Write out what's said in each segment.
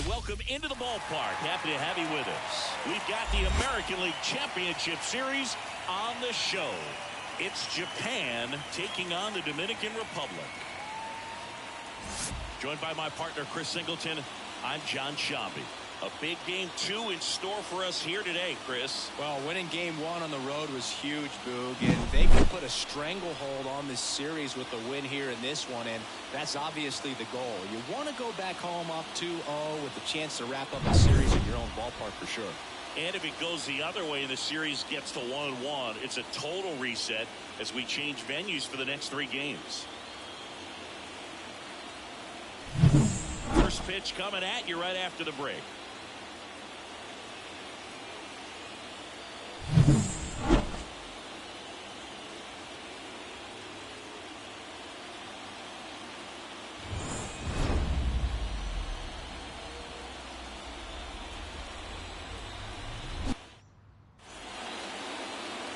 welcome into the ballpark. Happy to have you with us. We've got the American League Championship Series on the show. It's Japan taking on the Dominican Republic. Joined by my partner, Chris Singleton, I'm John Shambi. A big game 2 in store for us here today, Chris. Well, winning game 1 on the road was huge, Boog, and they can put a stranglehold on this series with the win here in this one, and that's obviously the goal. You want to go back home up 2-0 with the chance to wrap up a series in your own ballpark for sure. And if it goes the other way and the series gets to 1-1, it's a total reset as we change venues for the next 3 games. First pitch coming at you right after the break.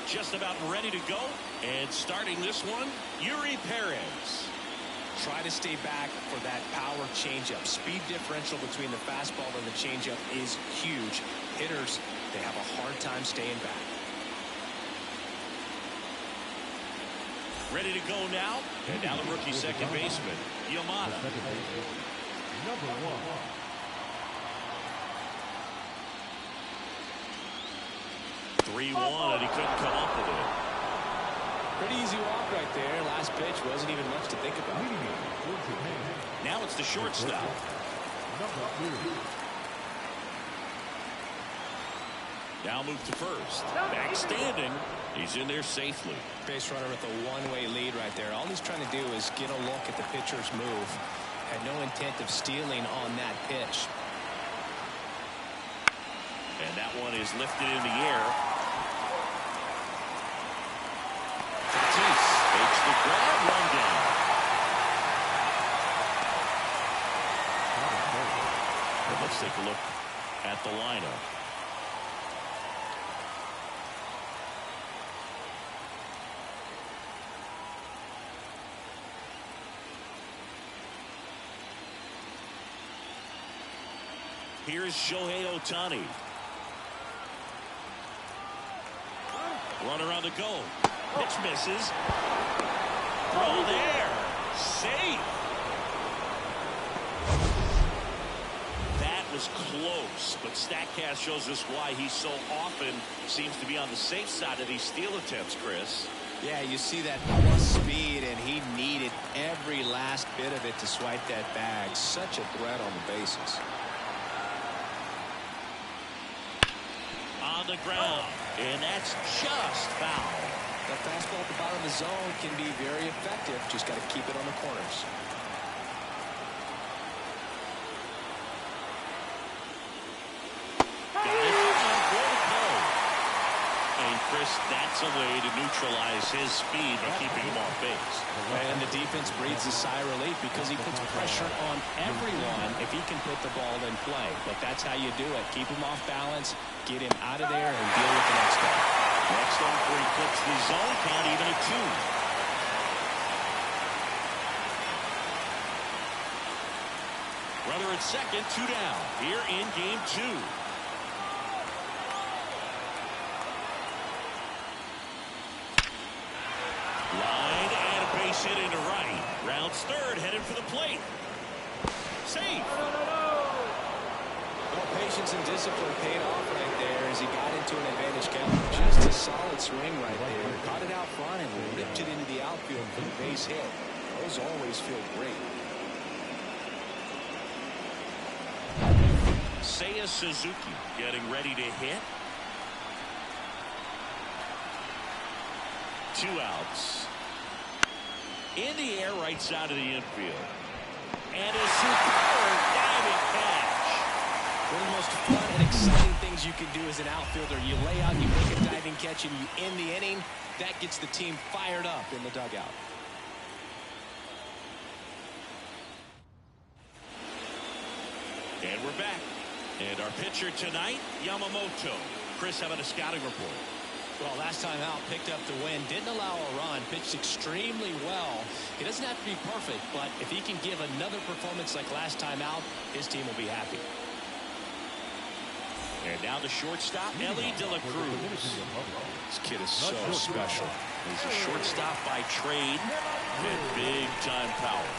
Just about ready to go, and starting this one, Yuri Perez. Try to stay back for that power changeup. Speed differential between the fastball and the changeup is huge. Hitters, they have a hard time staying back. Ready to go now, and now the rookie second baseman, Yamada. Number 1. 3-1, and he couldn't come up with it. Pretty easy walk right there. Last pitch wasn't even much to think about. Now it's the shortstop. Now move to first. Back standing. He's in there safely. Base runner with a one-way lead right there. All he's trying to do is get a look at the pitcher's move. Had no intent of stealing on that pitch. And that one is lifted in the air. Takes the grab, run down. Let's take a look at the lineup. Here's Shohei Ohtani. Runner on the go. Pitch misses. Throw there. Safe. That was close, but StatCast shows us why he so often seems to be on the safe side of these steal attempts, Chris. Yeah, you see that plus speed, and he needed every last bit of it to swipe that bag. Such a threat on the bases. On the ground, and that's just foul. That fastball at the bottom of the zone can be very effective. Just got to keep it on the corners. And Chris, that's a way to neutralize his speed by keeping him off base. And the defense breathes a sigh of relief because he puts pressure on everyone if he can put the ball in play. But that's how you do it. Keep him off balance, get him out of there, and deal with the next guy. Next offer, he puts the zone count even at 2. Runner at second, 2 down. Here in game 2. Line and a base hit into right. Rounds third, headed for the plate. Safe. Well, patience and discipline paid off right there as he got into an advantage count. Just a solid swing right there. Caught it out front and ripped it into the outfield for the base hit. Those always feel great. Seiya Suzuki getting ready to hit. 2 outs. In the air, right side of the infield. And a superb diving catch. One of the most fun and exciting things you can do as an outfielder. You lay out, you make a diving catch, and you end the inning. That gets the team fired up in the dugout. And we're back. And our pitcher tonight, Yamamoto. Chris, how about a scouting report? Well, last time out, picked up the win, didn't allow a run, pitched extremely well. He doesn't have to be perfect, but if he can give another performance like last time out, his team will be happy. And now the shortstop, Ellie De La Cruz. This kid is so special. He's a shortstop by trade with big-time power.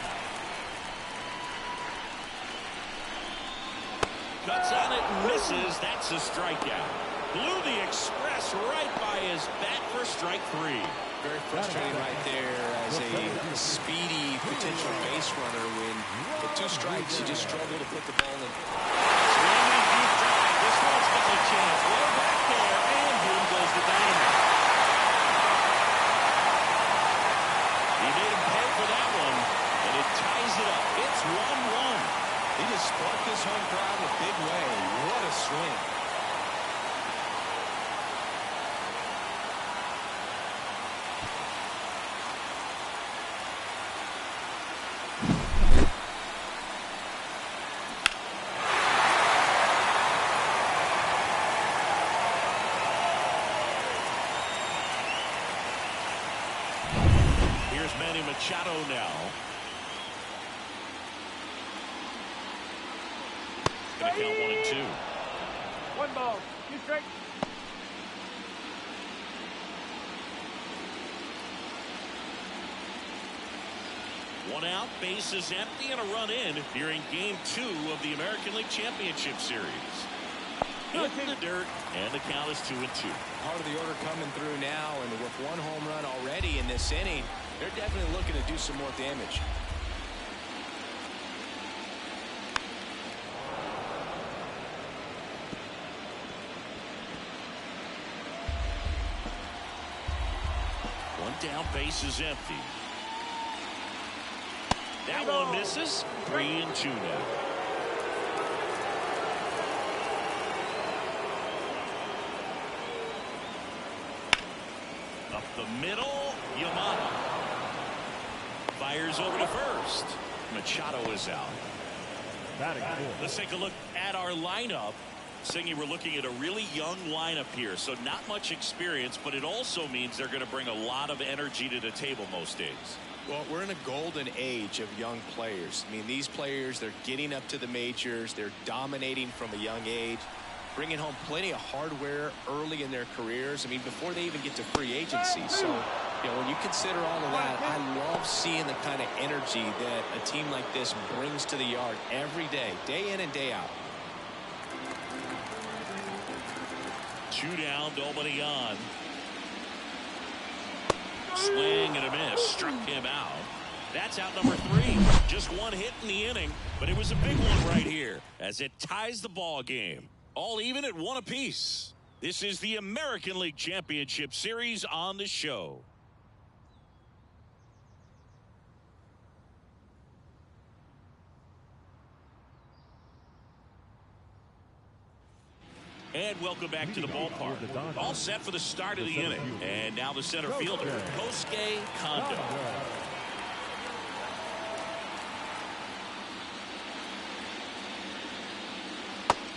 Cuts on it and misses. That's a strikeout. Blew the express right by his bat for strike 3. Very frustrating right there as a speedy potential base runner when with 2 strikes you just struggle to put the ball in. Swinging deep drive. This one's got a chance. Way back there, and boom goes the dynamite. He made him pay for that one, and it ties it up. It's 1-1. He just sparked his home crowd in a big way. What a swing. Machado now. Gonna count 1-2. 1 ball. 2 strikes. One out, bases empty, and a run in here in Game 2 of the American League Championship Series. In the dirt, and the count is 2-2. Part of the order coming through now, and with 1 home run already in this inning, they're definitely looking to do some more damage. One down, base is empty. That one misses. 3-2 now. Up the middle, Yamada. Fires over to first. Machado is out. Let's take a look at our lineup. Singy, we're looking at a really young lineup here, so not much experience, but it also means they're going to bring a lot of energy to the table most days. Well, we're in a golden age of young players. I mean, these players, they're getting up to the majors. They're dominating from a young age, bringing home plenty of hardware early in their careers. I mean, before they even get to free agency. So, you know, when you consider all of that, I love seeing the kind of energy that a team like this brings to the yard every day in and day out. 2 down, nobody on. Swing and a miss. Struck him out. That's out number 3. Just 1 hit in the inning, but it was a big one right here as it ties the ball game. All even at 1 apiece. This is the American League Championship Series on the show. And welcome back to the ballpark. All set for the start of the inning. And now the center fielder, Kosuke Kondo.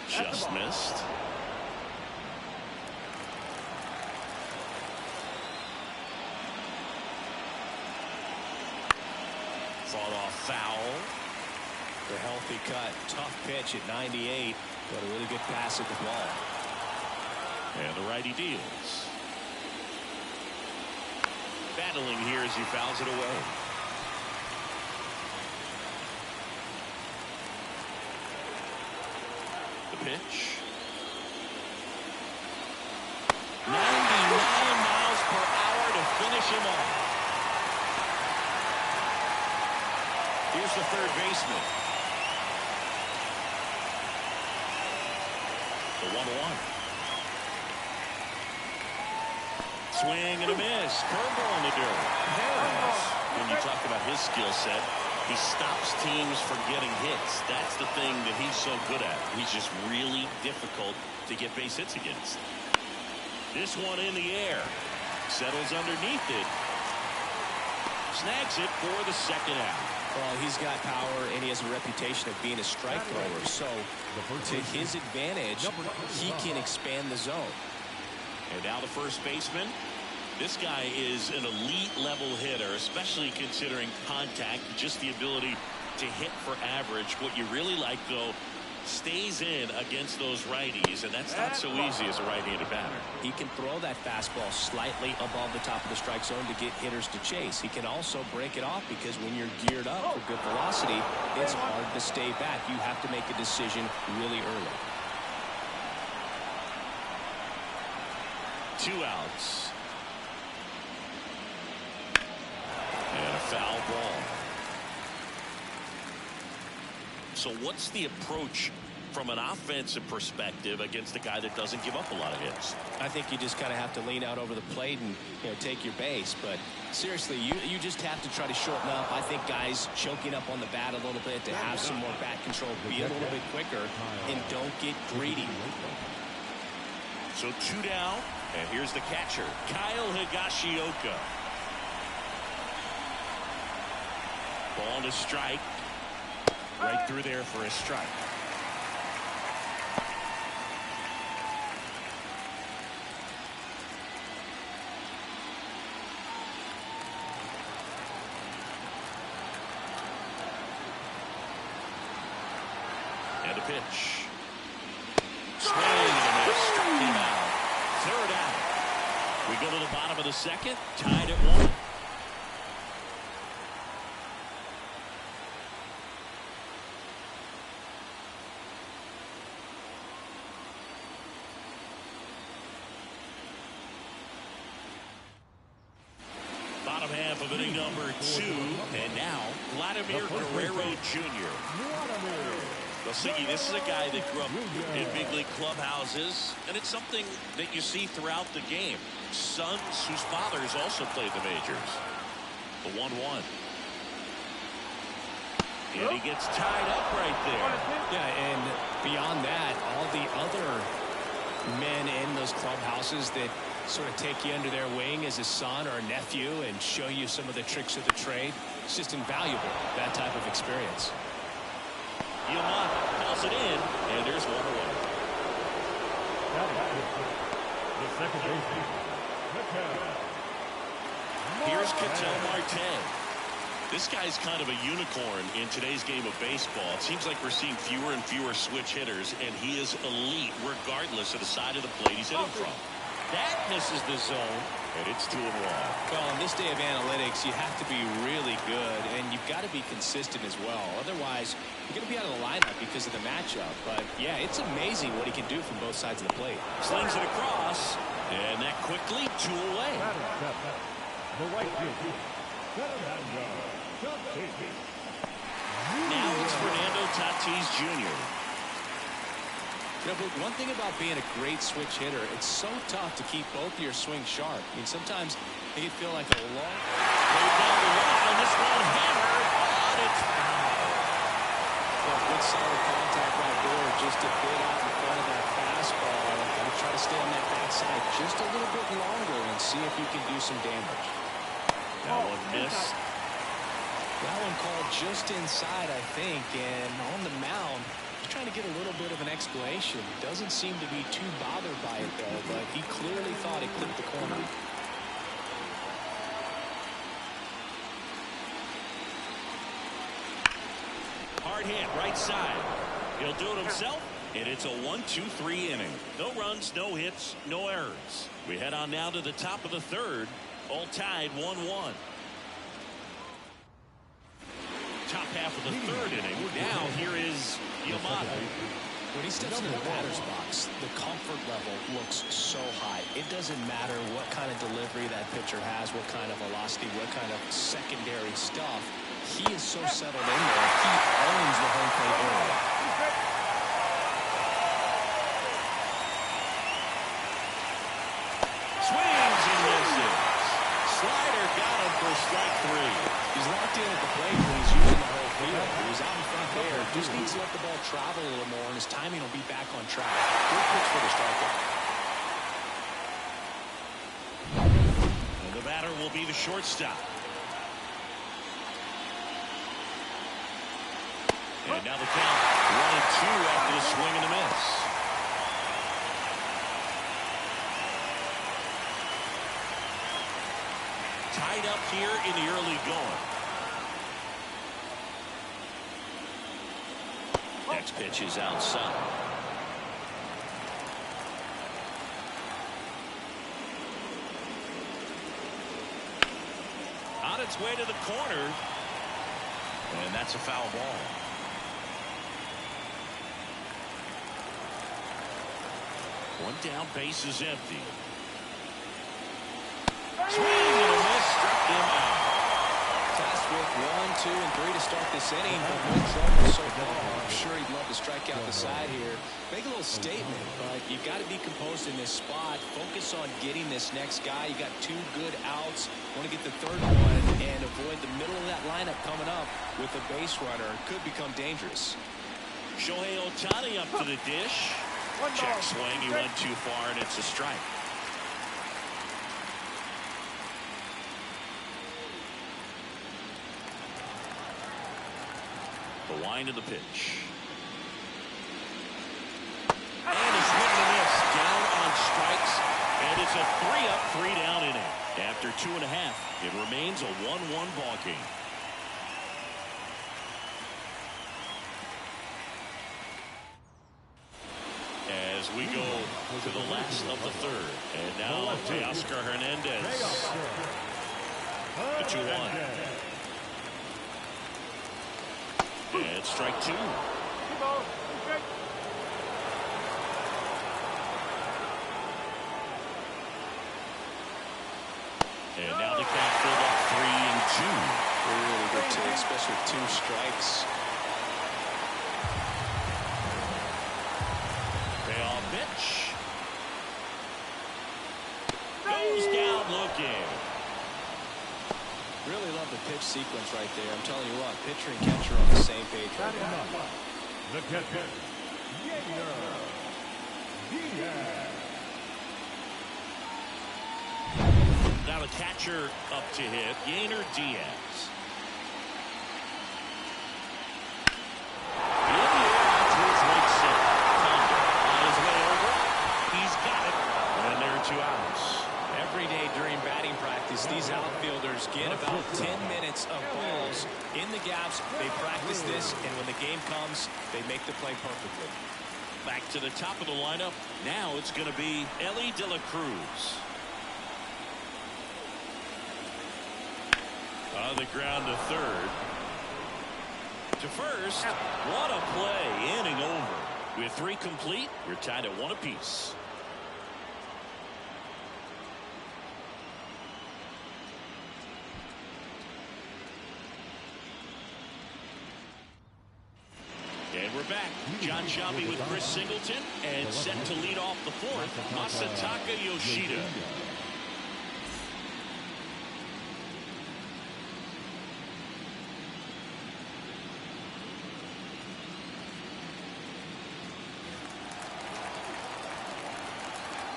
Just missed. Fought off foul. The healthy cut. Tough pitch at 98. But a really good pass at the ball. And the righty deals. Battling here as he fouls it away. The pitch. 99 miles per hour to finish him off. Here's the third baseman. The 1-1. Swing and a miss. Curveball in the dirt. When you talk about his skill set, he stops teams from getting hits. That's the thing that he's so good at. He's just really difficult to get base hits against. This one in the air. Settles underneath it. Snags it for the second out. Well, he's got power, and he has a reputation of being a strike thrower. So, to his advantage, he can expand the zone. And now the first baseman. This guy is an elite-level hitter, especially considering contact, just the ability to hit for average. What you really like, though, stays in against those righties, and that's not so easy as a right-handed batter. He can throw that fastball slightly above the top of the strike zone to get hitters to chase. He can also break it off because when you're geared up for good velocity, it's hard to stay back. You have to make a decision really early. 2 outs. And a foul ball. So what's the approach from an offensive perspective against a guy that doesn't give up a lot of hits? I think you just kind of have to lean out over the plate and take your base. But seriously, you just have to try to shorten up. I think guys choking up on the bat a little bit to have some more bat control, be a little bit quicker, and don't get greedy. So 2 down, and here's the catcher, Kyle Higashioka. Ball to strike. Right through there for a strike. And a pitch. Swing and a miss. Struck him out. 3rd out. We go to the bottom of the 2nd. Tied at 1. Bottom half of inning number 2. And now, Vladimir Guerrero Jr. Well, Siggy, this is a guy that grew up in big league clubhouses, and it's something that you see throughout the game. Sons whose fathers also played the majors. The 1-1. And he gets tied up right there. Yeah, and beyond that, all the other men in those clubhouses that sort of take you under their wing as a son or a nephew and show you some of the tricks of the trade. It's just invaluable, that type of experience. Yamada calls it in, and there's 1 away. The second baseman. Here's Ketel Marte. This guy's kind of a unicorn in today's game of baseball. It seems like we're seeing fewer and fewer switch hitters, and he is elite regardless of the side of the plate he's hitting from. That misses the zone, and it's 2-1. Well, in this day of analytics, you have to be really good, and you've got to be consistent as well. Otherwise, you're going to be out of the lineup because of the matchup. But, yeah, it's amazing what he can do from both sides of the plate. Slings it across, and that quickly 2 away. The right field. Now it's Fernando Tatis Jr. But one thing about being a great switch hitter, it's so tough to keep both of your swings sharp. I mean, sometimes it can feel like a long... Way down the line, this one hammered, and it's foul. Well, good solid contact right there, just a bit out in front of that fastball. Got to try to stay on that backside just a little bit longer and see if you can do some damage. That one missed. That one called just inside, I think, and on the mound, he's trying to get a little bit of an explanation. Doesn't seem to be too bothered by it, though, but he clearly thought it clipped the corner. Hard hit, right side. He'll do it himself, and it's a 1-2-3 inning. No runs, no hits, no errors. We head on now to the top of the 3rd. All tied 1-1. Top half of the 3rd inning. Now here is Yamada. When he steps into the batter's box, the comfort level looks so high. It doesn't matter what kind of delivery that pitcher has, what kind of velocity, what kind of secondary stuff. He is so settled in there. He owns the home plate area. Swings and misses. Slider got him for strike 3. He's locked in at the plate when he's using the whole field. He's out in front there. Just needs to let the ball travel a little more, and his timing will be back on track. Good pitch for the strikeout. And the batter will be the shortstop. And now the count 1-2 after the swing and a miss. Tied up here in the early going. That next pitch is outside. On its way to the corner. And that's a foul ball. One down, base is empty. Swing and a miss, struck him out. Tasked with 1, 2, and 3 to start this inning, but no trouble so far. I'm sure he'd love to strike out the side here. Make a little statement, but you've got to be composed in this spot. Focus on getting this next guy. You got 2 good outs. Want to get the third one and avoid the middle of that lineup coming up with a base runner. Could become dangerous. Shohei Ohtani up to the dish. Check swing. He went too far, and it's a strike. The wind of the pitch. And it's swing and miss. Down on strikes. And it's a 3-up, 3-down inning. After 2.5, it remains a 1-1 ball game. As we go to the last of the third. And now Teoscar Hernandez. The 2-1. And strike 2. And now the count filled up 3-2. Really good take, especially with 2 strikes. Payoff pitch. Goes down looking. Really love the pitch sequence right there. I'm telling you what, pitcher and catcher are on the same page right now. The catcher, Diaz. Now the catcher up to hit, Yainer Diaz. In the air out towards right center. Condo on his way over. He's got it. And there are 2 outs. Every day during batting practice, these outfielders get about 10 minutes of balls in the gaps. They practice this, and when the game comes, they make the play perfectly. Back to the top of the lineup. Now it's going to be Elly De La Cruz. On the ground to third. To first. What a play. Inning over. With 3 complete, we're tied at 1 apiece. And we're back. John Shelby with Chris Singleton. And set to lead off the 4th, Masataka Yoshida.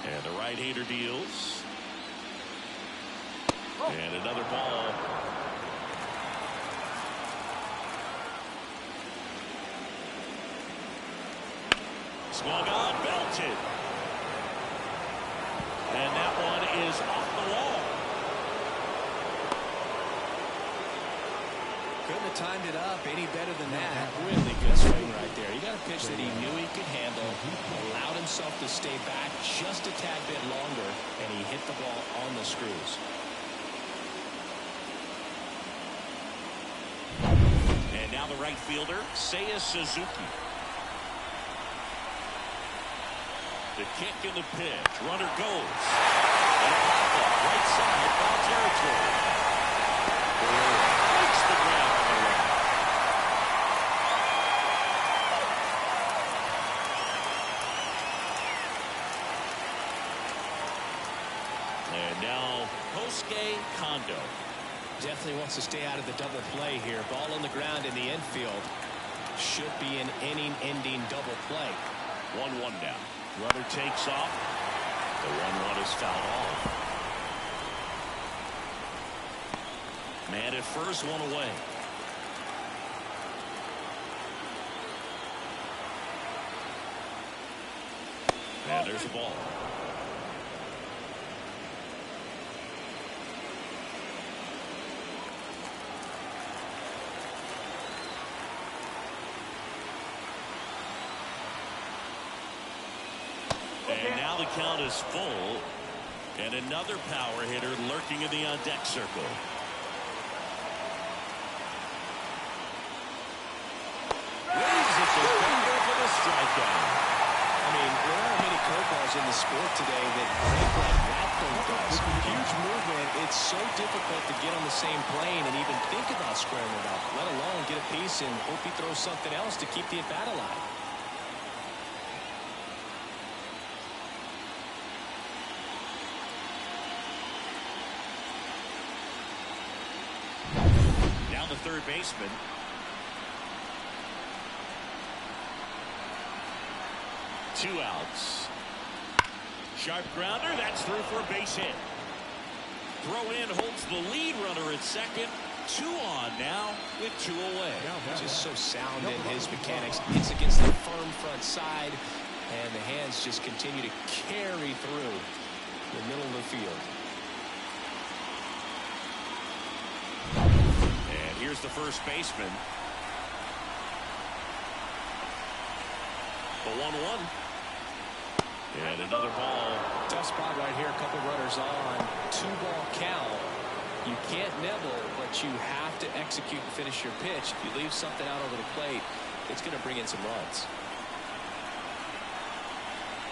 And the right-hander deals. And another ball. Swung on, belted. And that one is off the wall. Couldn't have timed it up any better than that. Really good swing right there. He got a pitch that he knew he could handle, allowed himself to stay back just a tad bit longer, and he hit the ball on the screws. And now the right fielder, Seiya Suzuki. The kick and the pitch. Runner goes. And a pop-up, right side, foul territory. Breaks the ground on the right. And now Kosuke Kondo. Definitely wants to stay out of the double play here. Ball on the ground in the infield. Should be an inning-ending double play. 1-1 now. Runner takes off. The 1-1 is fouled off. Man at first, 1 away. And there's the ball. And now the count is full. And another power hitter lurking in the on-deck circle. Waves it to Bender for the strikeout. I mean, there aren't many curveballs in the sport today that break like that thing does. Huge movement. It's so difficult to get on the same plane and even think about squaring it up, let alone get a piece and hope he throws something else to keep the at-bat alive. Down the third baseman. Two outs. Sharp grounder. That's through for a base hit. Throw in holds the lead runner at second. 2 on now with 2 away. Just so sound in his mechanics. Hits against the firm front side, and the hands just continue to carry through the middle of the field. And here's the first baseman. The 1-1. And another ball. Tough spot right here. A couple runners on. 2-ball count. You can't nibble, but you have to execute and finish your pitch. If you leave something out over the plate, it's going to bring in some runs.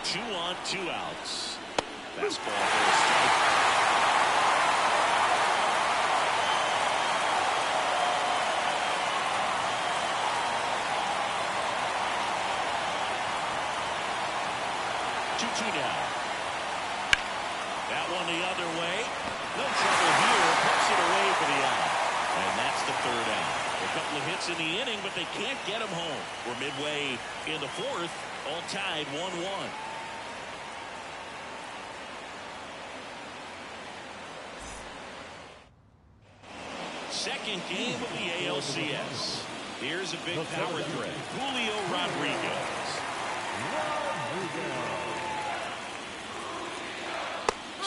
2 on, 2 outs. Fastball for a strike. Now. That one the other way. No trouble here. Puts it away for the out. And that's the 3rd out. A couple of hits in the inning, but they can't get him home. We're midway in the 4th. All tied 1-1. Second game of the ALCS. Here's a big power threat. Julio Rodriguez.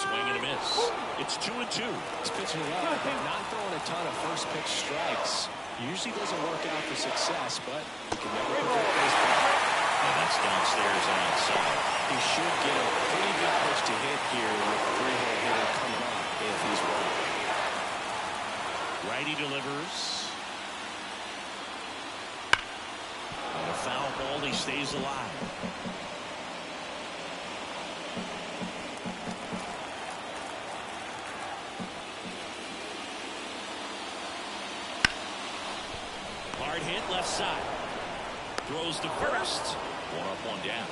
Swing and a miss. It's 2-2. He's pitching well, but not throwing a ton of first pitch strikes. Usually doesn't work out for success, but you can never predict baseball. And that's downstairs and outside. He should get a pretty good pitch to hit here with the 3-hole hitter coming up if he's right. Righty delivers. On a foul ball, he stays alive. Hard hit left side. Throws to first. 1 up, 1 down.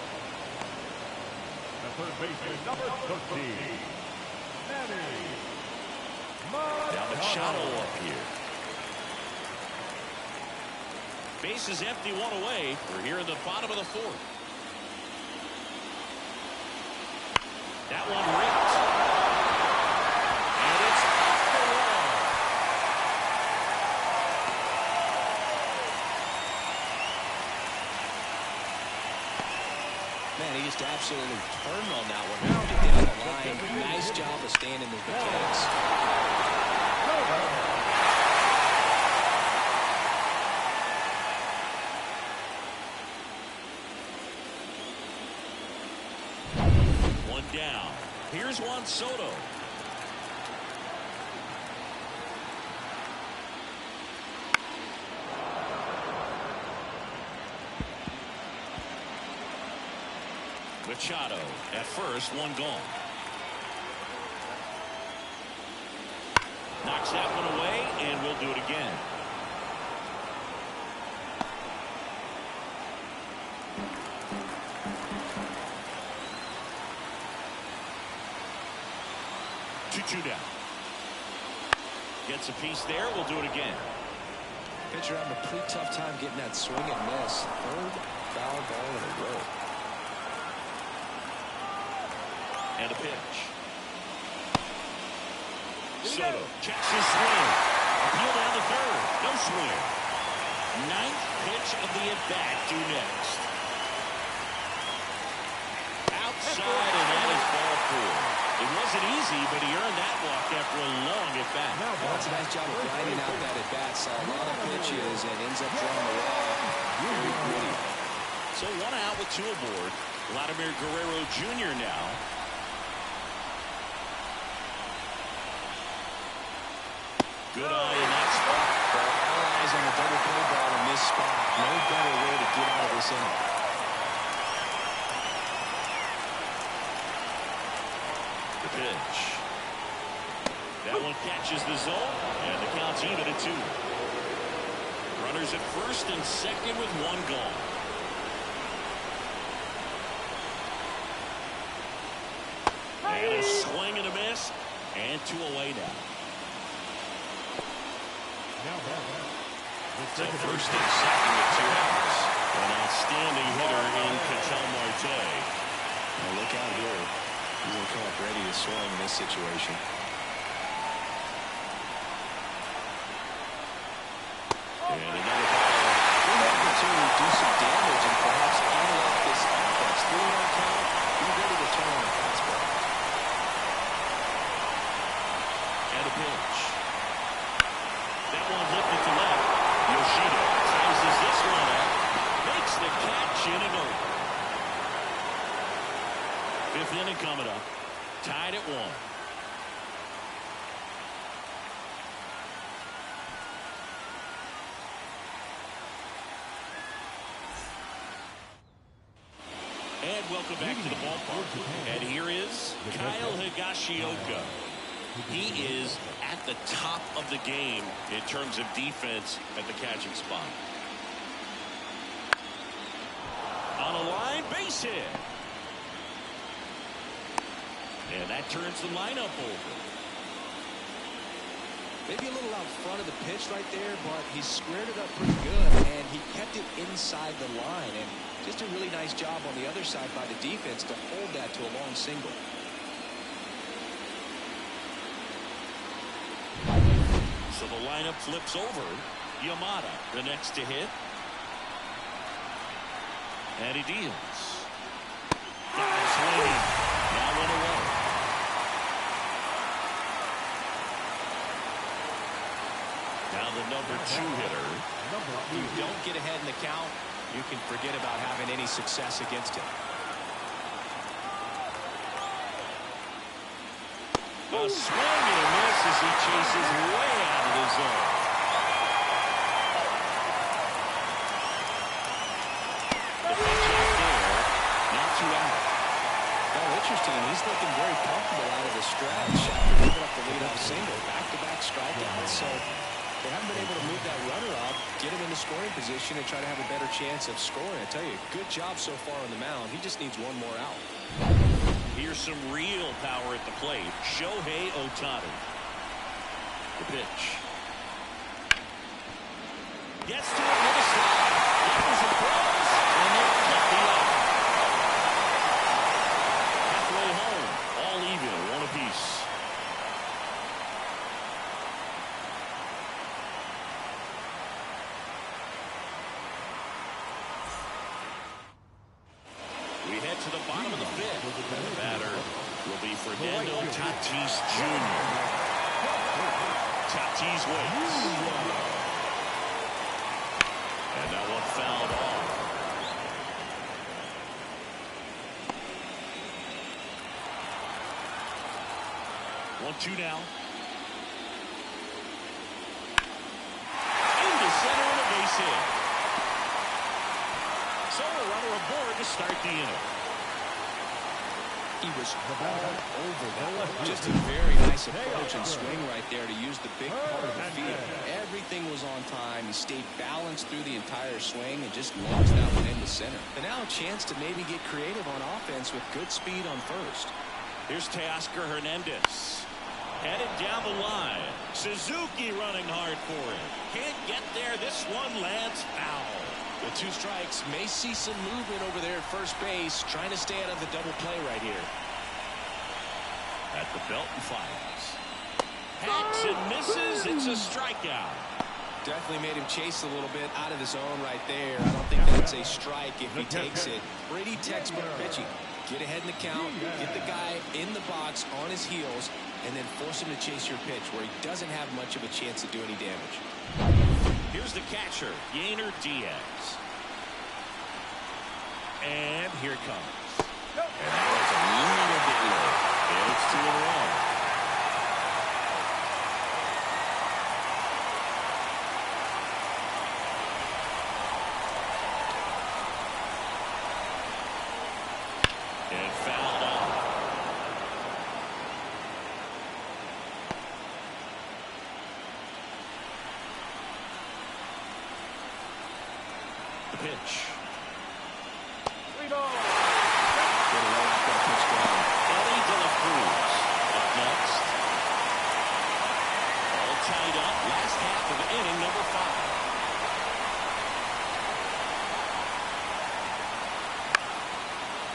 The third baseman, number 13. Now Machado up here. Base is empty, 1 away. We're here in the bottom of the 4th. That one ripped. And it's off the wall. Man, he just absolutely turned on that one. Get down the line. Nice job of staying in his mechanics. One down. Here's Juan Soto. Machado at first, 1 gone. Knocks that one away, and we'll do it again. Two down. Gets a piece there. We'll do it again. Pitcher having a pretty tough time getting that swing and miss. 3rd foul ball in a row. And a pitch. Soto checks his swing. Appeal down to 3rd. No swing. 9th pitch of the at-bat due next. Outside, and that is ball 4. It wasn't easy, but he earned that walk after a long at-bat. Well, it's a nice job of grinding out that at-bat. Saw a lot of pitches and ends up drawing the wall. Very gritty. So 1 out with 2 aboard. Vladimir Guerrero Jr. now. Good eye in that spot. All eyes on the double play ball in this spot. No better way to get out of this inning. The pitch. That one catches the zone, and the count's even at 2. Runners at first and second with 1 gone. And a swing and a miss, and 2 away now. So first and second with 2 outs. An outstanding hitter in Ketel Marte. Now look out here. He's going to come up ready to swing in this situation. And another ball. Good opportunity to do some damage and perhaps unlock this offense. 3-1 count. Be ready to turn on the fastball. And a pitch. That one lifted to left. Yoshida closes this one up. Makes the catch in and over. 5th inning coming up. Tied at 1. And welcome back to the ballpark. And here is Kyle Higashioka. He is at the top of the game in terms of defense at the catching spot. On a line, base hit. And that turns the lineup over. Maybe a little out front of the pitch right there, but he squared it up pretty good, and he kept it inside the line. And just a really nice job on the other side by the defense to hold that to a long single. So the lineup flips over. Yamada, the next to hit. And he deals. Got it swinging. Now 1 away. Now the number 2 hitter. If you don't get ahead in the count, you can forget about having any success against him. A swing and a miss as he chases way out of the zone. The pitch out there. Now 2 out. Well, interesting. He's looking very comfortable out of the stretch after giving up the leadoff single. Back-to-back strikeouts. So they haven't been able to move that runner up, get him in the scoring position, and try to have a better chance of scoring. I tell you, good job so far on the mound. He just needs 1 more out. Here's some real power at the plate. Shohei Ohtani. The pitch. Gets to it with a slide. That was a cross, and they cut the out. Halfway home, all even, 1 apiece. We head to the bottom of the 5th. The batter will be Fernando Tatis Jr. Tatis waits. And that one fouled off. 1-2 now. Into center and a base hit. So a runner aboard to start the inning. He was all over that one. Just a very nice approach and swing right there to use the big part of the field. Everything was on time. He stayed balanced through the entire swing and just launched that one into center. And now a chance to maybe get creative on offense with good speed on first. Here's Teoscar Hernandez. Headed down the line. Suzuki running hard for it. Can't get there. This one lands foul. The 2 strikes may see some movement over there at first base, trying to stay out of the double play right here. At the belt and fires. Hacks and misses. It's a strikeout. Definitely made him chase a little bit out of the zone right there. I don't think that's a strike if he takes it. Pretty textbook pitching. Get ahead in the count, get the guy in the box on his heels, and then force him to chase your pitch where he doesn't have much of a chance to do any damage. Here's the catcher, Yainer Diaz. And here it comes. And now it's a little bit low. And it's 2 in a row. And fouled out. The pitch. Three ball. Tied up, last half of inning number 5.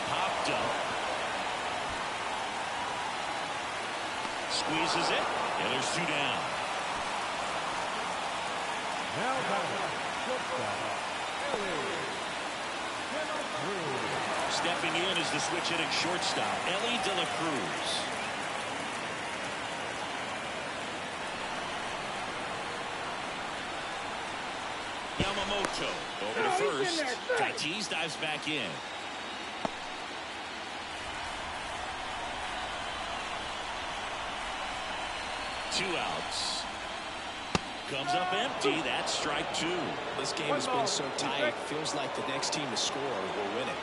Popped up. Squeezes it, and there's 2 down. Now shortstop. Stepping in is the switch hitting shortstop, Ellie De La Cruz. Yamamoto over to first. Tatis dives back in. Two outs. Comes up empty. That's strike 2. This game has been so tight. Feels like the next team to score will win it.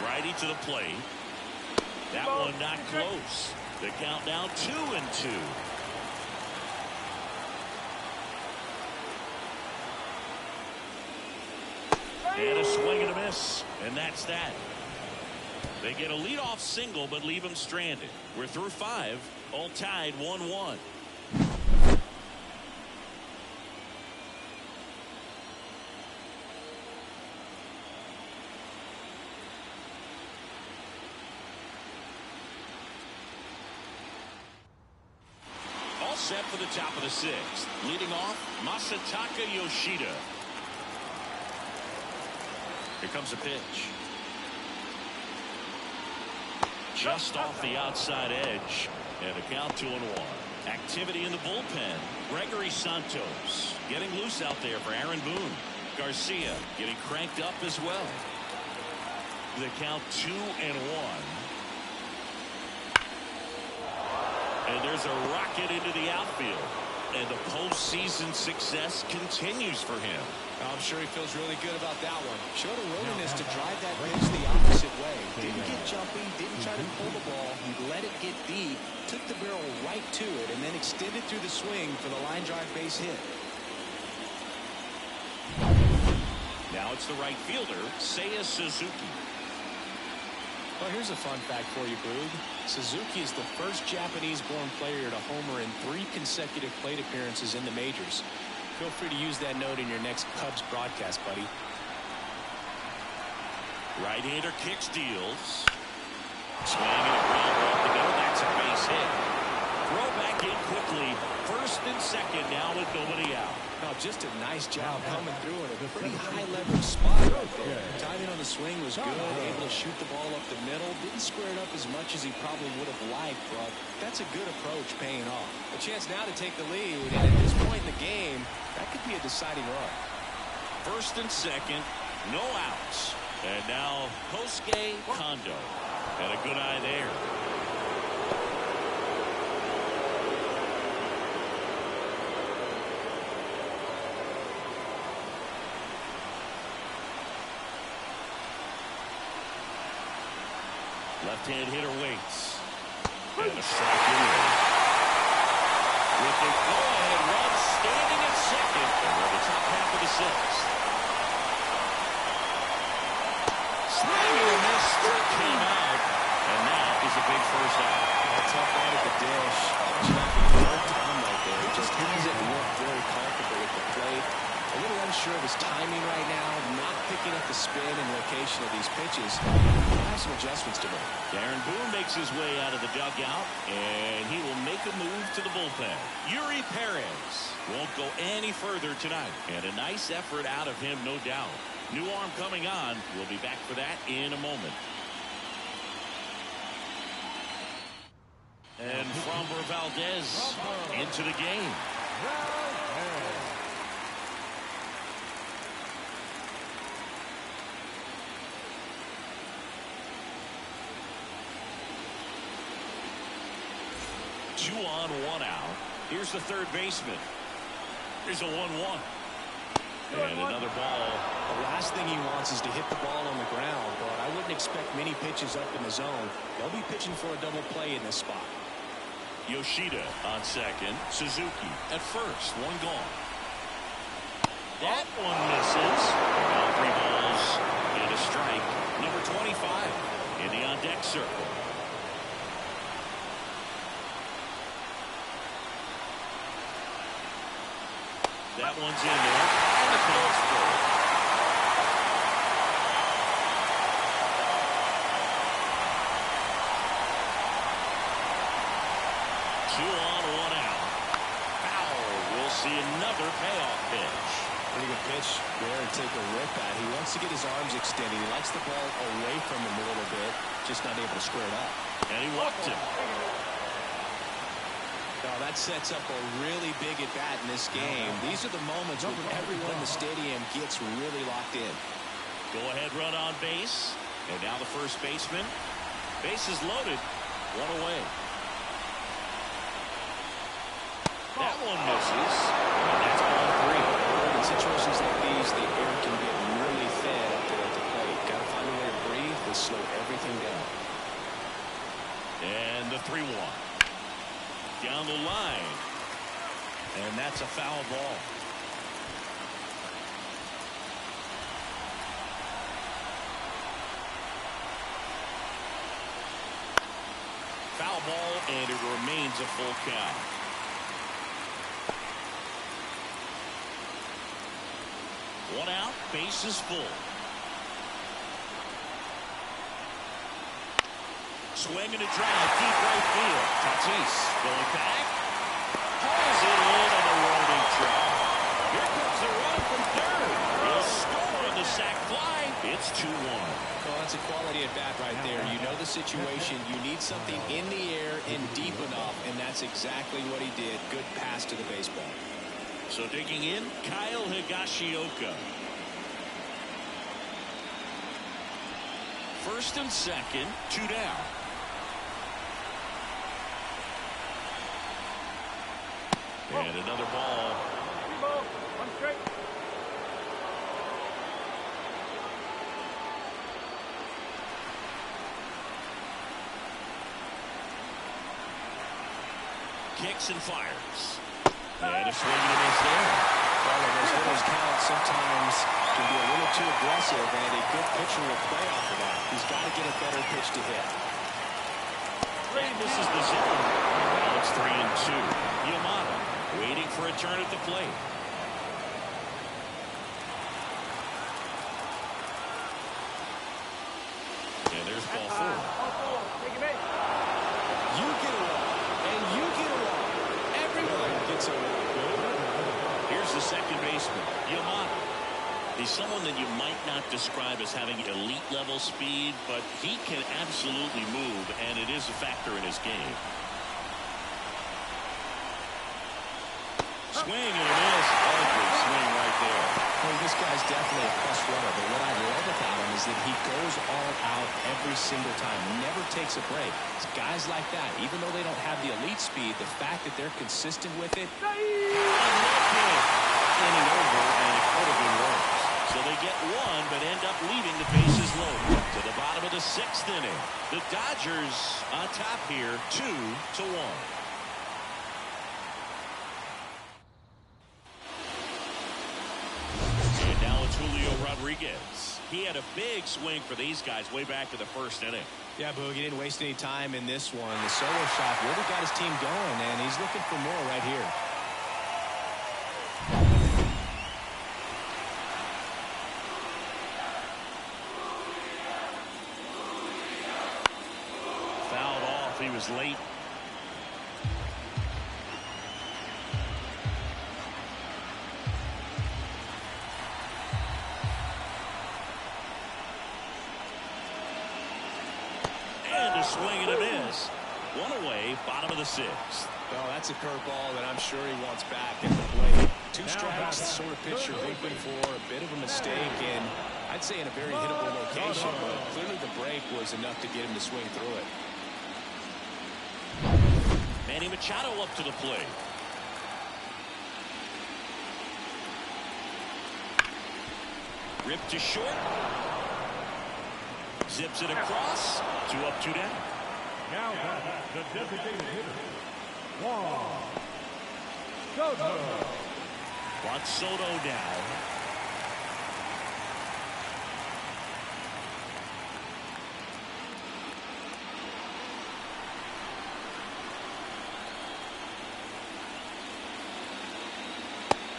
Righty to the plate. That one not close. The count now 2-2. And a swing and a miss. And that's that. They get a leadoff single but leave him stranded. We're through 5. All tied 1-1. Set for the top of the 6th. Leading off, Masataka Yoshida. Here comes a pitch. Just off the outside edge. And a count 2-1. Activity in the bullpen. Gregory Santos getting loose out there for Aaron Boone. Garcia getting cranked up as well. The count 2-1. And there's a rocket into the outfield. And the postseason success continues for him. I'm sure he feels really good about that one. Showed a willingness to drive that pitch the opposite way. Didn't get jumpy, didn't try to pull the ball. He let it get deep, took the barrel right to it, and then extended through the swing for the line drive base hit. Now it's the right fielder, Seiya Suzuki. Well, here's a fun fact for you, Boog. Suzuki is the first Japanese-born player to homer in 3 consecutive plate appearances in the majors. Feel free to use that note in your next Cubs broadcast, buddy. Right-hander kicks, deals. Swinging a ground ball to go. That's a base hit. Throw back in quickly. First and second now with nobody out. Now, just a nice job coming through in a pretty high-leverage spot right there. Timing on the swing was good, able to shoot the ball up the middle. Didn't square it up as much as he probably would have liked, but that's a good approach paying off. A chance now to take the lead, and at this point in the game, that could be a deciding run. First and second, no outs. And now Kosuke Kondo. And a good eye there. Left-hand hitter waits. And a strike in there. With the go-ahead run standing at second. And we're the top half of the 6th. Swing and a miss. Strike came out. And that is a big first out. A tough one at the dish. Checking no time right there. Just hasn't looked very comfortable with the plate. A little unsure of his timing right now, not picking up the spin and location of these pitches. He'll have some adjustments to make. Aaron Boone makes his way out of the dugout, and he will make a move to the bullpen. Yuri Perez won't go any further tonight, and a nice effort out of him, no doubt. New arm coming on. We'll be back for that in a moment. And Framber Valdez into the game. 2 on, 1 out. Here's the third baseman. Here's a 1-1. And another ball. The last thing he wants is to hit the ball on the ground, but I wouldn't expect many pitches up in the zone. They'll be pitching for a double play in this spot. Yoshida on second. Suzuki at first. 1 gone. That one misses. Now 3 balls and a strike. Number 25 in the on-deck circle. That one's in there. And the call's full. Two on, 1 out. Foul. We'll see another payoff pitch. Pretty good pitch there to take a rip at. He wants to get his arms extended. He likes the ball away from him a little bit, just not able to square it up. And he walked him. Now that sets up a really big at bat in this game. These are the moments when everyone in the stadium gets really locked in. Go ahead run on base. And now the first baseman. Base is loaded. 1 away. That one misses. And that's ball 3. In situations like these, the air can get really thin up there at the plate. Got to find a way to breathe and slow everything down. And the 3-1. Down the line. And that's a foul ball. Foul ball, and it remains a full count. One out, base is full. Swing and a drive, deep right field. Tatis going back. Pulls it in on the rolling drive. Here comes the run from third. He'll score on the sac fly. It's 2-1. Well, that's a quality at bat right there. You know the situation. You need something in the air and deep enough, and that's exactly what he did. Good pass to the baseball. So digging in, Kyle Higashioka. First and second, 2 down. And another ball. Kicks and fires. And a swing and a miss there. Well, those hitters count sometimes can be a little too aggressive, and a good pitcher will play off of that. He's got to get a better pitch to hit. And this is the zone. Now it's 3-2. Yamada waiting for a turn at the plate. And there's ball 4. You get a walk, and you get a walk. Everyone gets a walk. Here's the second baseman, Yamada. He's someone that you might not describe as having elite level speed, but he can absolutely move, and it is a factor in his game. Swing and a miss. Ugly swing right there. Well, this guy's definitely a plus runner, but what I love about him is that he goes all out every single time, never takes a break. It's guys like that, even though they don't have the elite speed, the fact that they're consistent with it. Inning over, and it could have been worse. So they get 1, but end up leaving the bases loaded. To the bottom of the 6th inning. The Dodgers on top here, 2-1. And now it's Julio Rodriguez. He had a big swing for these guys way back to the 1st inning. Yeah, Boog, he didn't waste any time in this one. The solo shot really got his team going, and he's looking for more right here. Fouled off. He was late. And a swing and a miss. 1 away, bottom of the 6th. Well, that's a curveball that I'm sure he wants back at the plate. 2 strikes, the sort of pitch you're hoping for, a bit of a mistake, and I'd say in a very hittable location, but clearly the break was enough to get him to swing through it. Manny Machado up to the plate. Ripped to short. Zips it across. 2 up, 2 down. Now the designated hitter, Juan Soto. Juan Soto now.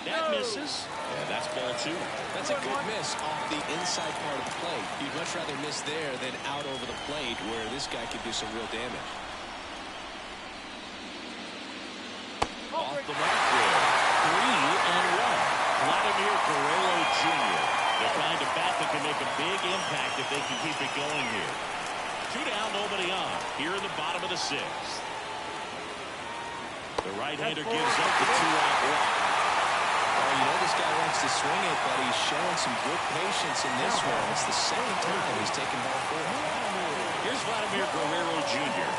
That misses. Yeah, that's ball 2. That's a good miss off the inside part of the plate. You'd much rather miss there than out over the plate where this guy could do some real damage. Off the mark there. 3-1. Vladimir Guerrero Jr. They're trying to bat that can make a big impact if they can keep it going here. 2 down, nobody on. Here in the bottom of the 6th. The right-hander gives up the 2-out walk. Oh, you know this guy wants to swing it, but he's showing some good patience in this one. It's the second time he's taken ball 4. Here's Vladimir Guerrero Jr.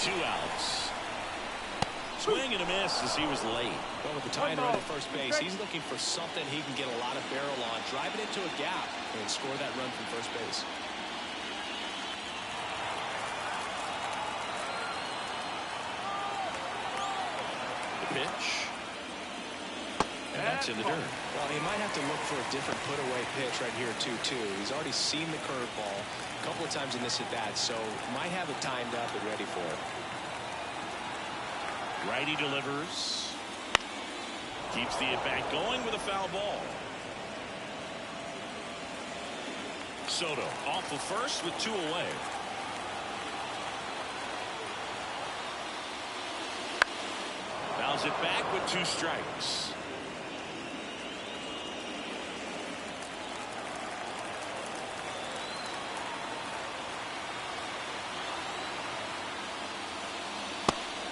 2 outs. Swing and a miss as he was late. Well, with the tying run at first base, he's looking for something he can get a lot of barrel on. Drive it into a gap and score that run from first base. Pitch. And that's in the dirt. Well, he might have to look for a different put-away pitch right here, 2-2. He's already seen the curveball a couple of times in this at-bat, so might have it timed up and ready for it. Righty delivers. Keeps the at-bat going with a foul ball. Soto off of first with 2 away. Fouls it back with 2 strikes.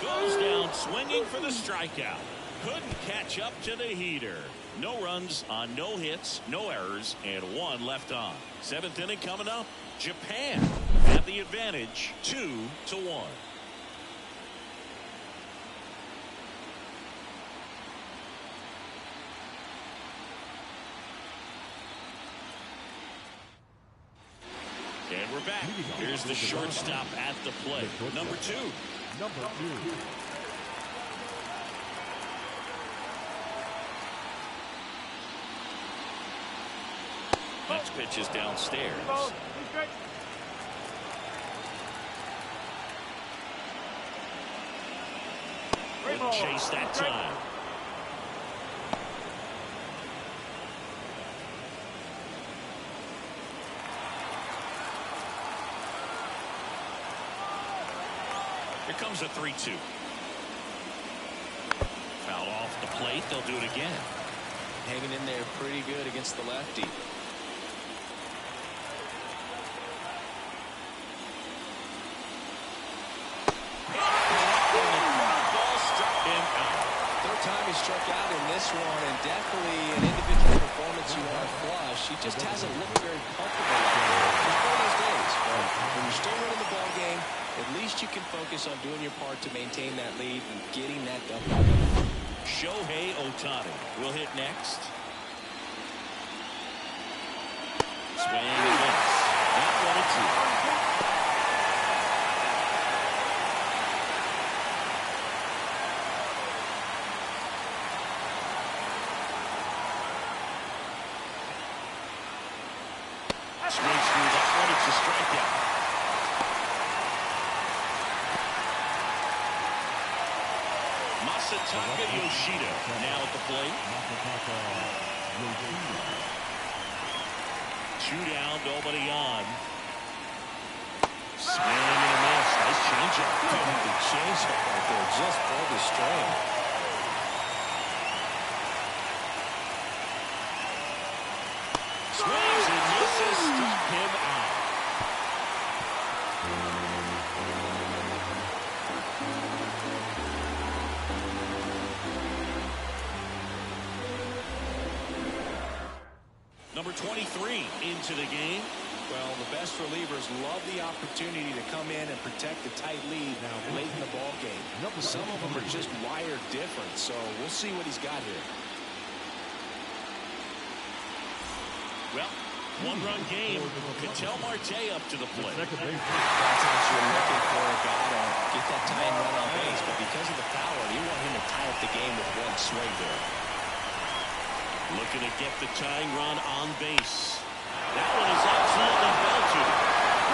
Goes down swinging for the strikeout. Couldn't catch up to the heater. No runs on no hits, no errors, and 1 left on. 7th inning coming up. Japan have the advantage 2-1. And we're back. Here's the shortstop at the plate. Number 2. Next pitch is downstairs. Wouldn't chase that time. Here comes a 3-2. Foul off the plate. They'll do it again. Hanging in there pretty good against the lefty. Ball struck him out. Third time he struck out in this one, and definitely an individual performance you want to flush. He just hasn't looked very comfortable out there. It's one of those days. When you're still winning the ball game, at least you can focus on doing your part to maintain that lead and getting that double. Shohei Ohtani will hit next. Swing and miss. Not 1-2. Swings through that one. It's a strikeout. Masataka Yoshida now at the plate. 2 down, nobody on. Swing and a miss. Nice changeup. The changeup right there just pulled the string. Swings and misses. Struck him out. Number 23 into the game. Well, the best relievers love the opportunity to come in and protect a tight lead late in the ball game. Some of them are just wired different, so we'll see what he's got here. Well, one-run game. Ketel Marte up to the plate. Sometimes you're looking for a guy to get that tying run on base, but because of the power, you want him to tie up the game with one swing there. Looking to get the tying run on base. That one is absolutely belted.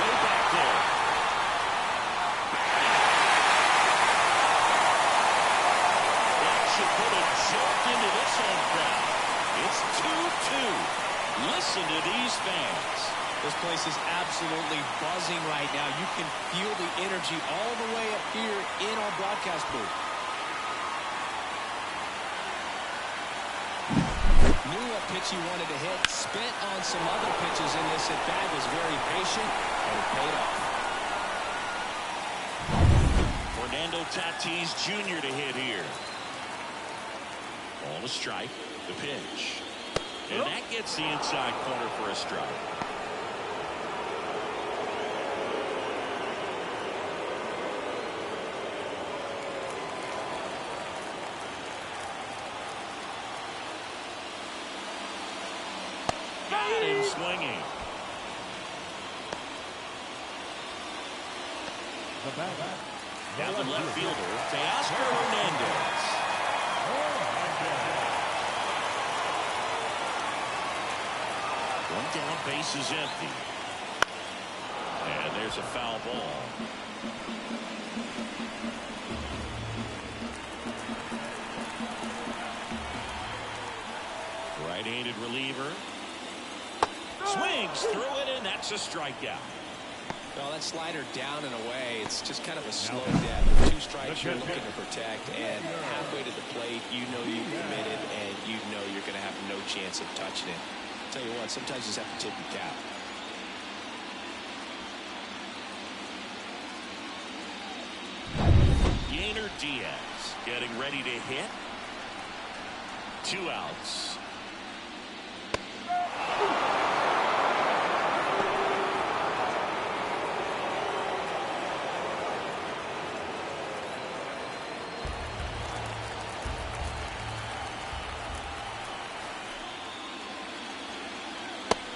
Way back there. That should put a jolt into this home crowd. It's 2-2. Listen to these fans. This place is absolutely buzzing right now. You can feel the energy all the way up here in our broadcast booth. Knew what pitch he wanted to hit. Spent on some other pitches in this at-bat. Was very patient, and it paid off. Fernando Tatis Jr. to hit here. Ball to strike. The pitch. And that gets the inside corner for a strike. Got him swinging. Down the left fielder, Teoscar Hernandez. One down, base is empty. And there's a foul ball. Right-handed reliever. Swings through it, and that's a strikeout. Well, that slider down and away, it's just kind of a slow death. 2 strikes you're looking to protect, and halfway to the plate, you know you've committed, and you know you're going to have no chance of touching it. Tell you what, sometimes you just have to tip your cap. Yainer Diaz getting ready to hit. 2 outs.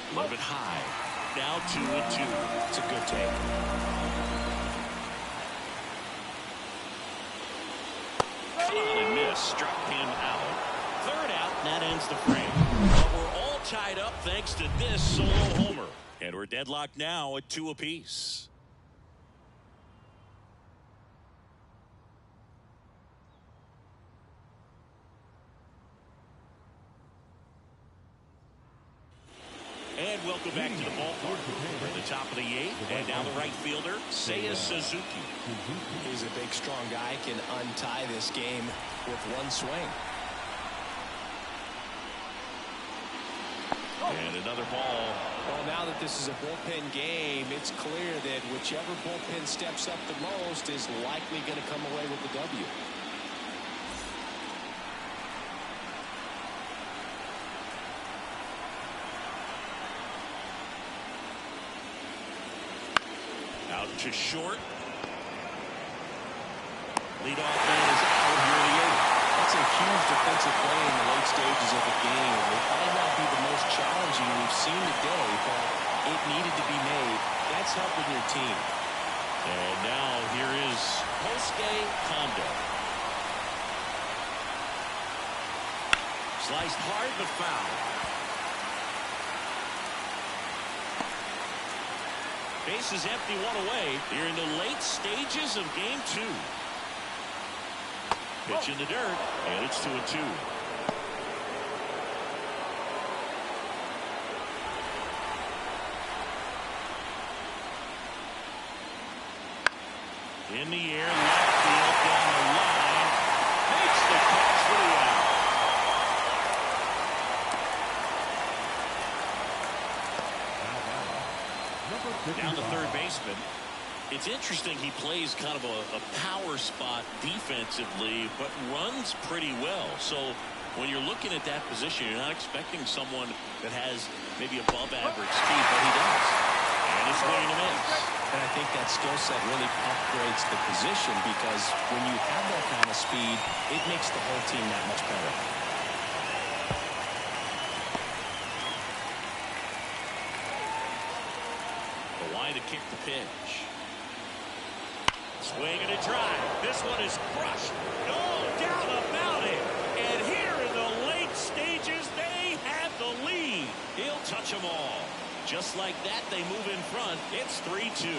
A little bit high. Now 2-2. It's a good take. On and miss. Struck him out. 3rd out, and that ends the frame. But we're all tied up thanks to this solo homer. And we're deadlocked now at 2 apiece. And welcome back to the ballpark. We're at the top of the 8th, and now the right fielder, Seiya Suzuki. He's a big, strong guy, can untie this game with one swing. And another ball. Well, now that this is a bullpen game, it's clear that whichever bullpen steps up the most is likely going to come away with the W. Out to short. Leadoff man is out here in the 8th. That's a huge defensive play in the late stages of the game. It might not be the most challenging we've seen today, but it needed to be made. That's helping your team. And now here is Kosuke Kondo. Sliced hard but foul. Base is empty, 1 away. Here in the late stages of game 2. Pitch in the dirt, and it's 2-2. In the air, left field, down the line. Makes the catch for the out. Down the third baseman. It's interesting he plays kind of a power spot defensively, but runs pretty well. So when you're looking at that position, you're not expecting someone that has maybe above average speed, but he does. And a swing and a miss. And I think that skill set really upgrades the position because when you have that kind of speed, it makes the whole team that much better. The line to kick the pitch. Swing and a drive. This one is crushed. No doubt about it. And here in the late stages, they have the lead. He'll touch them all. Just like that, they move in front. It's 3-2.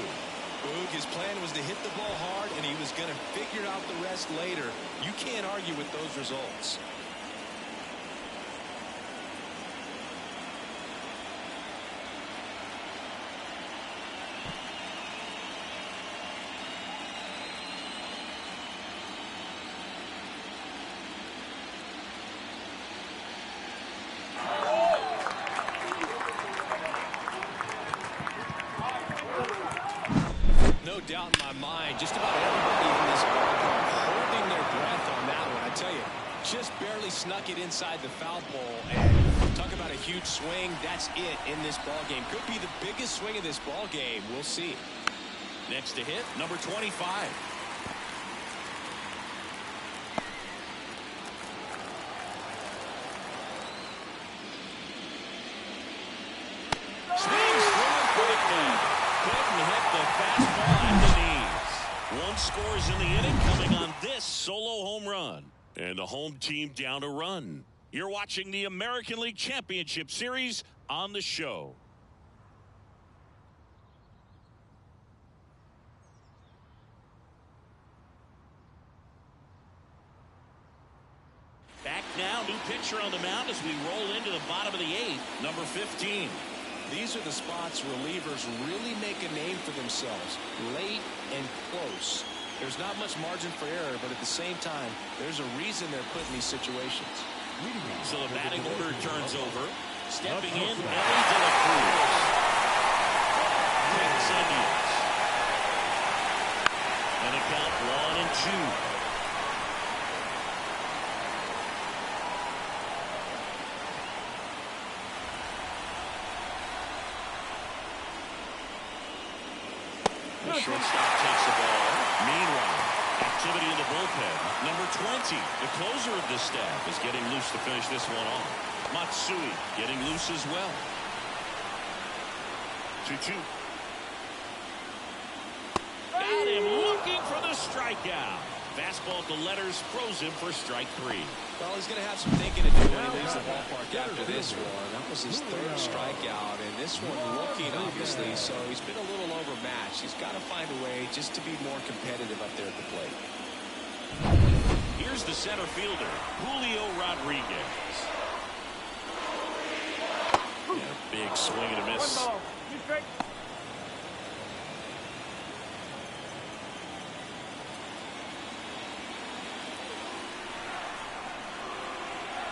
Boog, his plan was to hit the ball hard, and he was going to figure out the rest later. You can't argue with those results. No doubt in my mind, just about everybody in this ballpark holding their breath on that one. I tell you, just barely snuck it inside the foul pole. And talk about a huge swing. That's it in this ball game. Could be the biggest swing of this ball game. We'll see. Next to hit, number 25. One scores in the inning, coming on this solo home run. And the home team down a run. You're watching the American League Championship Series on the show. Back now, new pitcher on the mound as we roll into the bottom of the eighth, number 15. These are the spots relievers really make a name for themselves. Late and close. There's not much margin for error, but at the same time, there's a reason they're put in these situations. So the batting order turns over. Stepping in, Ellie De La Cruz. Texas Indians. And a count 1-2. The shortstop takes the ball. Meanwhile, activity in the bullpen. Number 20, the closer of this staff, is getting loose to finish this one off. Matsui getting loose as well. 2-2. Got him looking for the strikeout. Fastball to letters, throws him for strike 3. Well, he's going to have some thinking to do when he leaves the ballpark after this one. That was his third strikeout, and this one rookie, obviously, so he's been a little overmatched. He's got to find a way just to be more competitive up there at the plate. Here's the center fielder, Julio Rodriguez. And a big swing and a miss.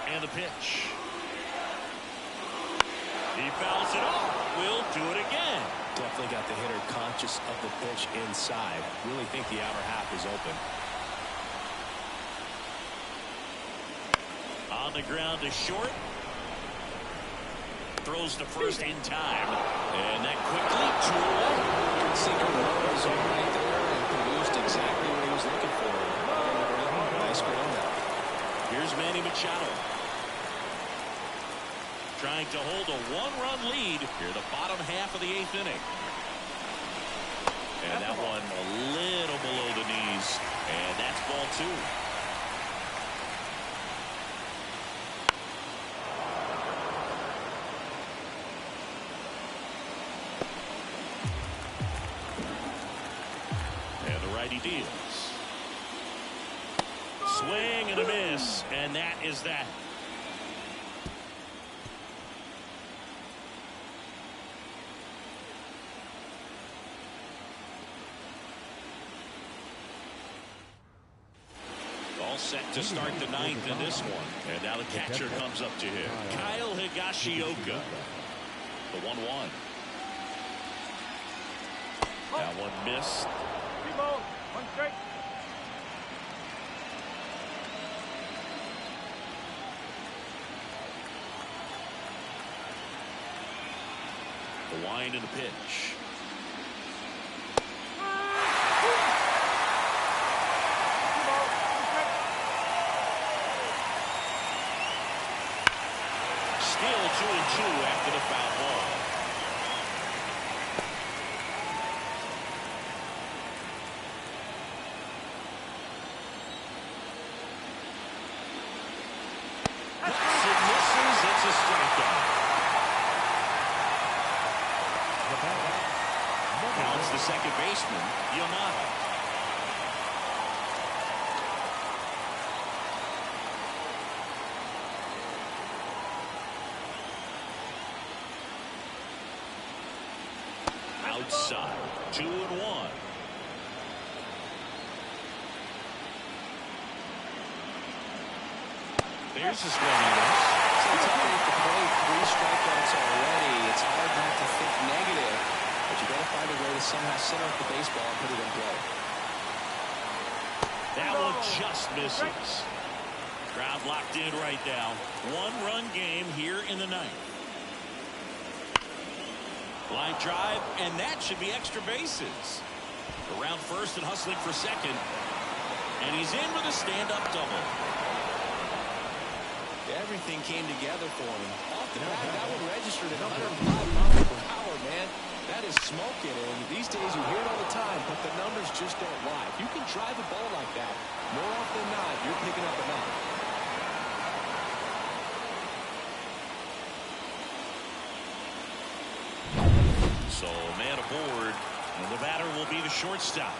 And the pitch. He fouls it off. Will do it again. Definitely got the hitter conscious of the pitch inside. Really think the outer half is open. On the ground to short. Throws to first in time. And that quickly 2 away. Sinker was right there and produced exactly what he was looking for. Nice ground out. Here's Manny Machado. Trying to hold a 1-run lead here the bottom half of the 8th inning. And that one a little below the knees. And that's ball 2. And the righty deals. Swing and a miss. And that is that. Set to start the 9th in this one. And now the catcher comes up to him. Kyle Higashioka. The 1-1. That one missed. One strike. The wind and the pitch. Still 2-2 after the foul ball. It misses. It's a strikeout. Now it's the second baseman, Yamada. Outside, 2-1. There's a swing and miss. So tough at the plate, 3 strikeouts already. It's hard not to think negative, but you got to find a way to somehow center up the baseball and put it in play. That one just misses. Crowd locked in right now. 1-run game here in the ninth. Line drive, and that should be extra bases. Around first and hustling for second. And he's in with a stand-up double. Everything came together for him. Off the bat, that one registered at 105 miles per hour, man. That is smoking, and these days you hear it all the time, but the numbers just don't lie. If you can drive a ball like that, more often than not, you're picking up a number. So, man aboard, and the batter will be the shortstop.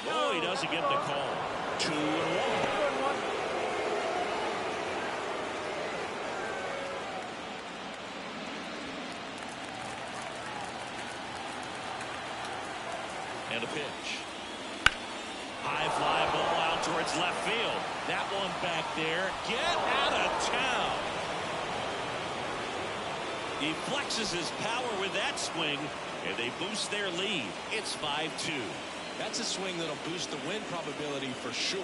Oh, he doesn't get the call. 2-1. And a pitch. High fly ball out towards left field. That one back there. Get out of town. He flexes his power with that swing, and they boost their lead. It's 5-2. That's a swing that'll boost the win probability for sure.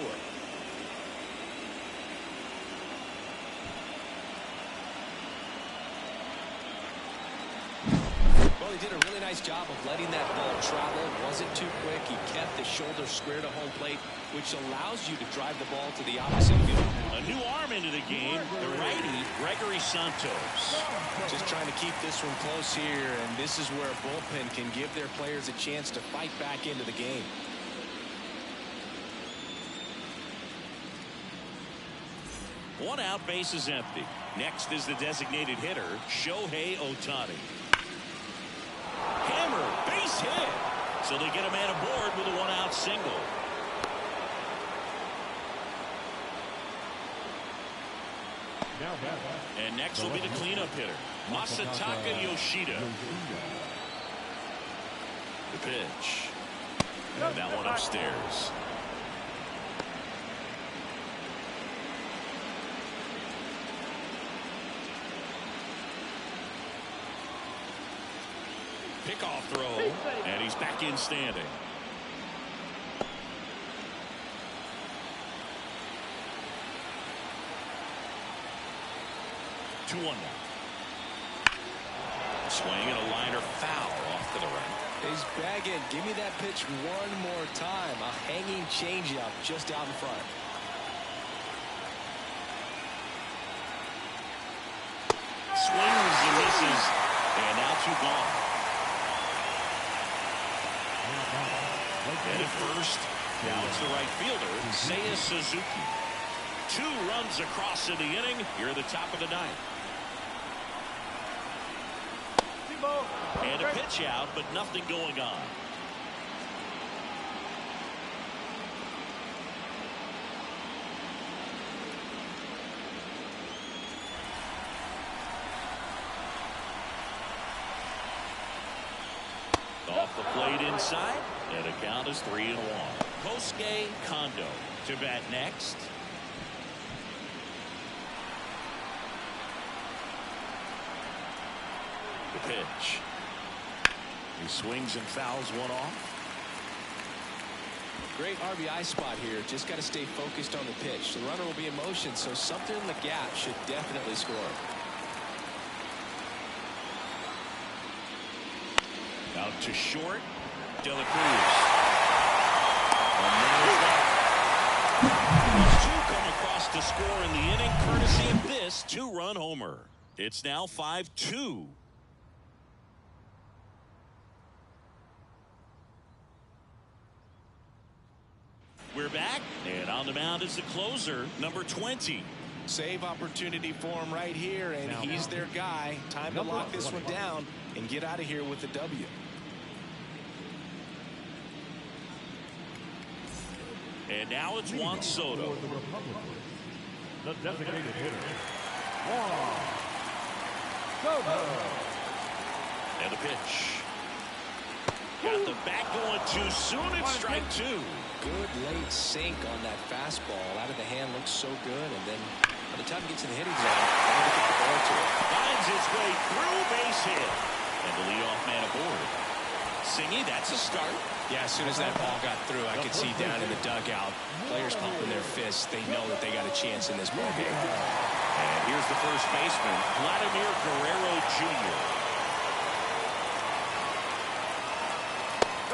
Well, he did a really nice job of letting that ball travel. Wasn't too quick. He kept the shoulder square to home plate, which allows you to drive the ball to the opposite field. A new arm into the game, the righty, Gregory Santos. Just trying to keep this one close here, and this is where a bullpen can give their players a chance to fight back into the game. One out, base is empty. Next is the designated hitter, Shohei Ohtani. Hammer, base hit. So they get a man aboard with a one-out single. And next will be the cleanup hitter, Masataka Yoshida. The pitch. And that one upstairs. Pickoff throw, and he's back in standing. Two one now. Swing and a liner foul off to the right. He's bagging. Give me that pitch one more time. A hanging changeup just out in front. Swings and misses, and now 2 gone. And at first, now it's the right fielder, Seiya Suzuki. 2 runs across in the inning here at the top of the ninth. And a pitch out, but nothing going on. Off the plate inside, and the count is 3-1. Kosuke Kondo to bat next. The pitch. He swings and fouls one off. Great RBI spot here. Just got to stay focused on the pitch. The runner will be in motion, so something in the gap should definitely score. Out to short, De La Cruz. Those 2 come across to score in the inning, courtesy of this two-run homer. It's now 5-2. We're back, and on the mound is the closer, number 20. Save opportunity for him right here, and he's their guy. Time to lock this one down and get out of here with the W. And now it's Juan Soto. The designated hitter, Juan Soto. And the pitch. Got the bat going too soon. It's strike two. Good late sink on that fastball. Out of the hand looks so good, and then by the time it gets in the hitting zone, trying to get the ball to it. Finds its way through, base hit. And the leadoff man aboard. Singy, that's a start. Yeah, as soon as that ball got through, I could see down in the dugout, players pumping their fists. They know that they got a chance in this ball game. And here's the first baseman, Vladimir Guerrero Jr.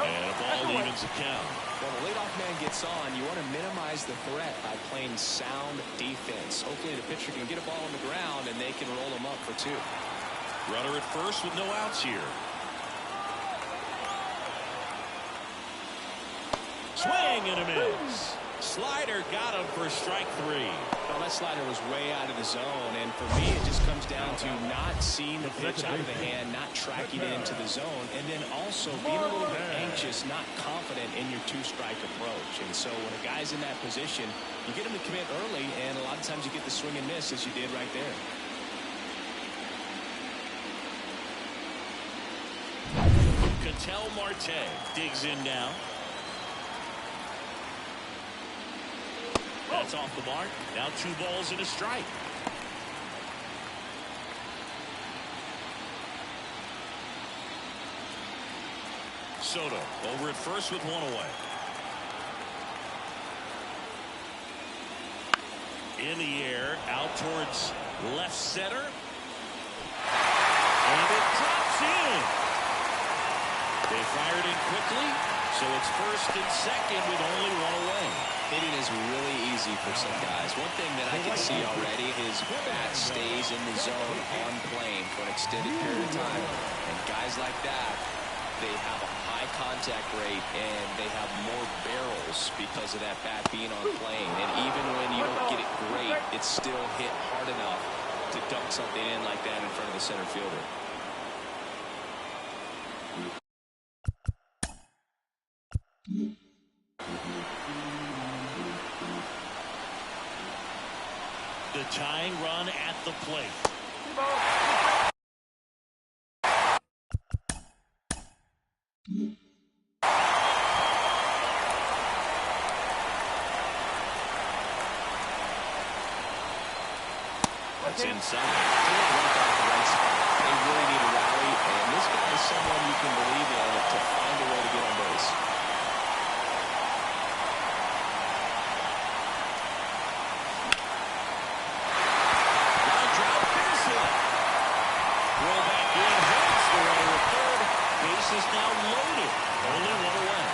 And a ball evens the count. When a leadoff man gets on, you want to minimize the threat by playing sound defense. Hopefully the pitcher can get a ball on the ground and they can roll him up for two. Runner at first with no outs here. Swing and a miss. Slider got him for strike three. Well, that slider was way out of the zone, and for me, it just comes down to not seeing the pitch out of the hand, not tracking it into the zone, and then also being a little bit anxious, not confident in your two-strike approach. And so when a guy's in that position, you get him to commit early, and a lot of times you get the swing and miss, as you did right there. Ketel Marte digs in now. That's off the mark. Now 2 balls and a strike. Soto over at first with 1 away. In the air, out towards left center. And it drops in. They fired in quickly, so it's first and second with only 1 away. Hitting is really easy for some guys. One thing that I can see already is bat stays in the zone on plane for an extended period of time. And guys like that, they have a high contact rate and they have more barrels because of that bat being on plane. And even when you don't get it great, it's still hit hard enough to dunk something in like that in front of the center fielder. The tying run at the plate. That's inside. They really need a rally, and this guy is someone you can believe in to find a way to get on base. Is now loaded. Only 1 away.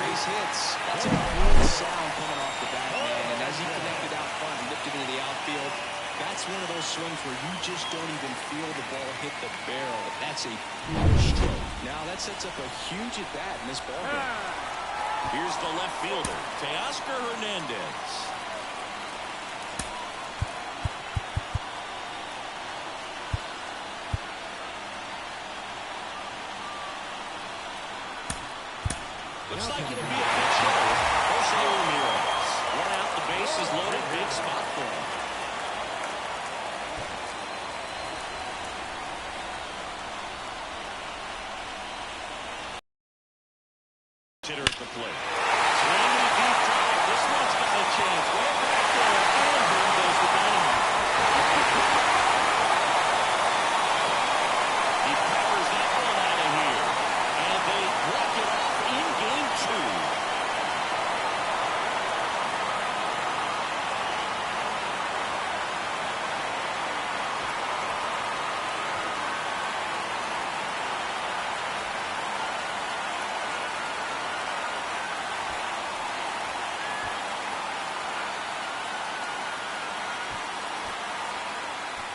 Base hits. That's a good sound coming off the bat, man. And as he connected out front and lifted into the outfield, that's one of those swings where you just don't even feel the ball hit the barrel. That's a pure stroke. Now that sets up a huge at bat in this ball game. Here's the left fielder, Teoscar Hernandez. Looks like it'll be a pitch hitter. Jose Ramirez. 1 out, the base is loaded. Big spot for him. Hitter at the plate. Swing and a deep drive. This one's got a chance.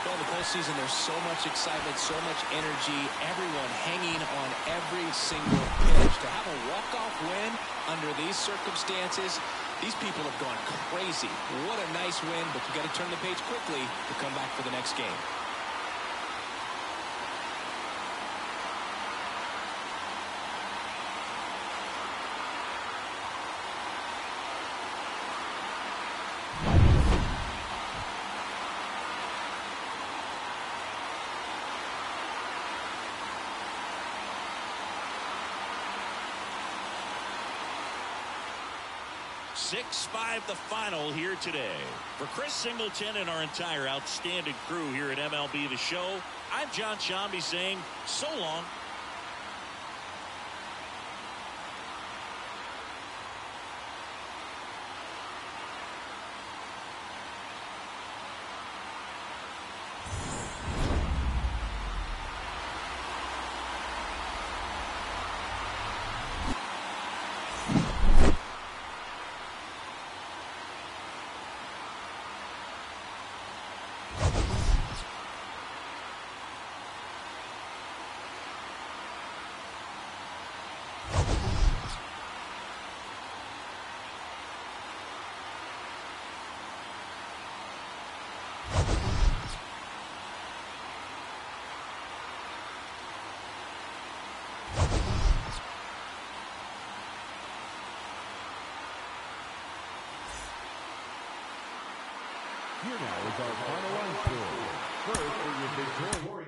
Well, in the postseason, there's so much excitement, so much energy, everyone hanging on every single pitch. To have a walk-off win under these circumstances, these people have gone crazy. What a nice win, but you got to turn the page quickly to come back for the next game. Six-five the final here today. For Chris Singleton and our entire outstanding crew here at MLB The Show, I'm John Shambi saying so long. Here now is our final line score. First for your victory.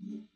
Mm-hmm.